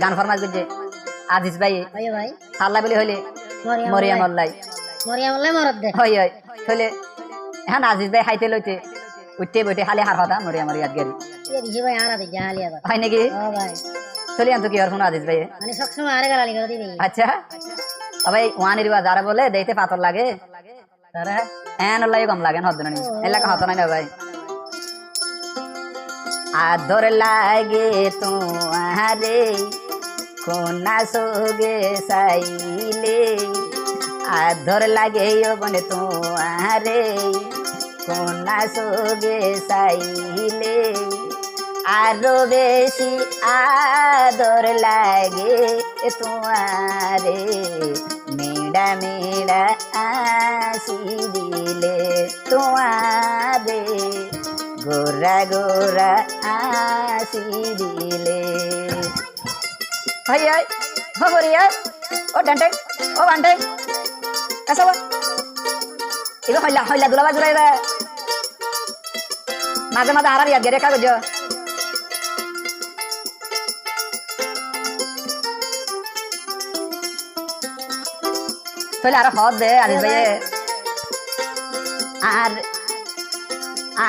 গান ফরমাস করছে আজিজ ভাই ওই ভাই আল্লাহ বলি হইলে মরিয়াম আল্লাহ মরদ দে হই হই হইলে এখন আজিজ ভাই খাইতে লইতে উঠতে বইতে খালি হার কথা মরিয়াম আর ইয়াদগারি এ দিছি ভাই আরা দে জালি আবার হয় নাকি ও ভাই চলি আনতো কি আর ফোন আজিজ ভাই মানে সব সময় আরে গালি করে দিবি আচ্ছা ভাই ওয়ানের বা যারা বলে দেইতে পাথর লাগে তারা এন লাগে কম লাগে হদ না এলাকা হতো না ভাই আদর লাগে তোমারে কোনা সোগে সাইলে আদর লাগে বনে তোমারে কোনা সোগে সাইলে আরো বেশি আদর লাগে তোমারে মেডা মেডা আসি দিলে তোমারে গোরা গোরা আসি দিলে হাই হাই হবরিয়া ও ডান্টে ও বান্টে এসব এগুলো হইলা হইলা দুলাবা জুড়াইবা মাঝে মাঝে হারার ইয়াদ গেরে কাগজ তাহলে আর হদ দে আজিজ ভাই আর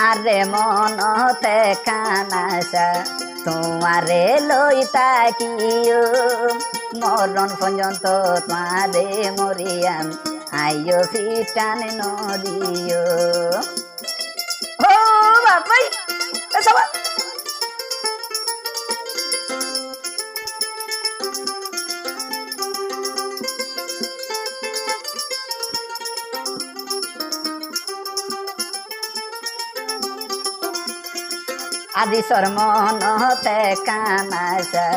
আরে মনতে কানাসা তোমারে লই তাকিও মরণ পর্যন্ত তোমারে মরিয়াম আইও ফিটান নদিও ও বাবাই এসব আদি সরমনতে কানাসা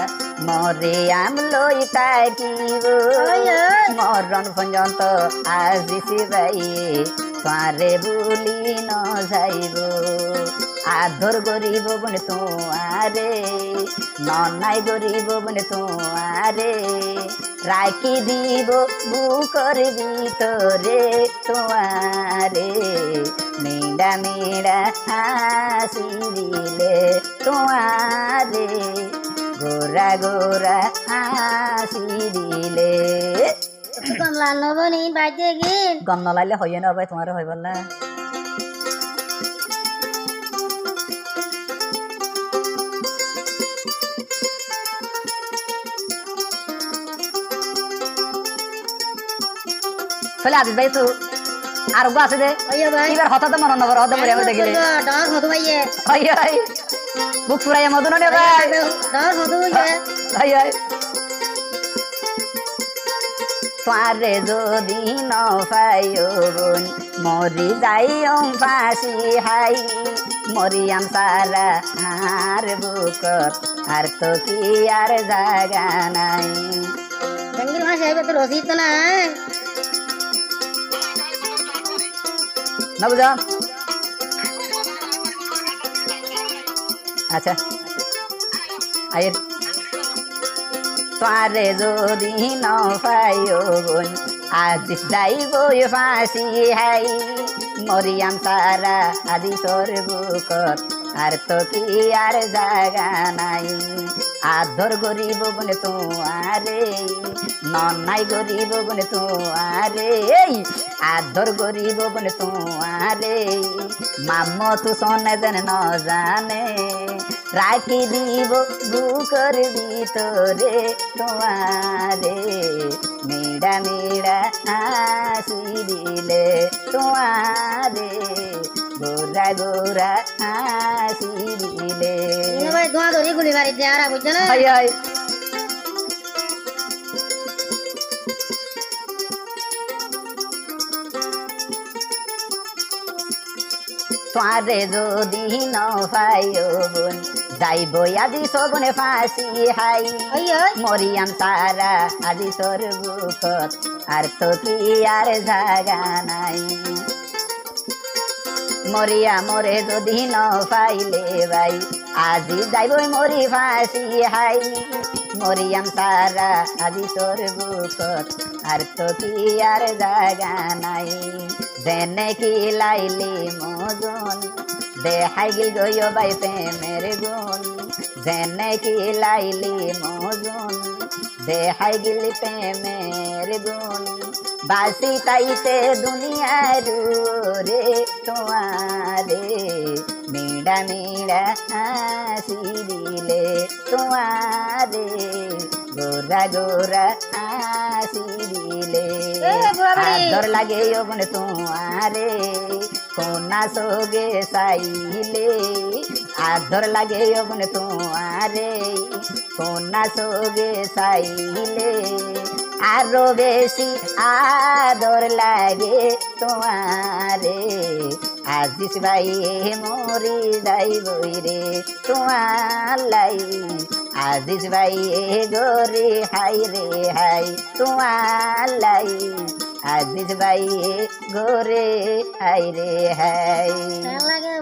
মরিয়াম লই তাকিব মরণ পর্যন্ত আজিছি ভাই তারে বুলি ন যাইব আদর গরিব বনে তোমারে ননাই গরিব বনে তোমারে রাখি দিব বুকর ভিতরে তোমারে মেডা মেডা হাসি দিলে তোমারে গোরা গোরা হাসি দিলে কমলা নবনি বাজে গিন গম নলাইলে হইয়ে না ভাই তোমার হই বললা চলে আজিজ ভাই তো আর গো আছে দে ওই ভাই এবার হঠাৎ মন নবর হদ মরে আমি দেখিলে ডর হতো ভাইয়ে হাই হাই বুক ফুরাইয়া মদন নে ভাই ডর হতো ভাইয়ে হাই হাই তোরে যদি ন পাইও বোন মরি যাইও ফাঁসি হাই মরিয়াম সারা আর বুকত আর তো কি আর জায়গা নাই জঙ্গির ভাষায় তো রসিদ তো না না বুঝা আচ্ছা আয়ের তোরে যদি ন পাইও বোন আজ যাইব ফাঁসি হাই মরিয়াম সারা আজি তোর বুকত আর তো কি আর জায়গা নাই আদর গরিব বনে তোমারে ননাই গরিব বনে তোমারে আদর গরিব বনে তোমারে মাম তু সনে যেন ন জানে রাখি দিব বুকর ভিতরে তোমারে মেডা মেডা হাসি দিলে তোমারে গোরা গোরা হাসি দিলে ভাই ধোয়া ধরি গুলি মারি দিয়ে আর বুঝছো না হাই হাই তোরে যদি ন পাইও বোন যাইব আজি সবনে ফাঁসি হাই মরিয়াম সারা আজি তোর বুকত আর তো কি আর জায়গা নাই মরিয়া মরে যদি ন পাইলে ভাই আজি যাইব মরি ফাঁসি হাই মরিয়াম সারা আজি তোর বুকত আর তো কি আর জায়গা নাই যেনে কি লাইলি মজন দেখাই গিল গয় বাই প্রেমের গুণ যেনে কি লাইলি মজন দেখাই গেলি প্রেমের গুণ বাসি তাইতে দুনিয়ার রে তোমারে মিড়া মিড়া হাসি দিলে তোমারে গোরা গোরা হাসি দিলে এ বুড়া বুড়ি। আদর লাগে ওগুন তোমারে কোনা সোগে সাইলে আদর লাগে ওগুন তোমারে কোনা সোগে সাইলে আরো বেশি আদর লাগে তোমারে আজিস ভাই মরি যাইবই রে তোমার লাই আজিস ভাই গোরে হাই রে হাই তোমার লাই আজিস ভাই গোরে হাই রে হাই কেন লাগে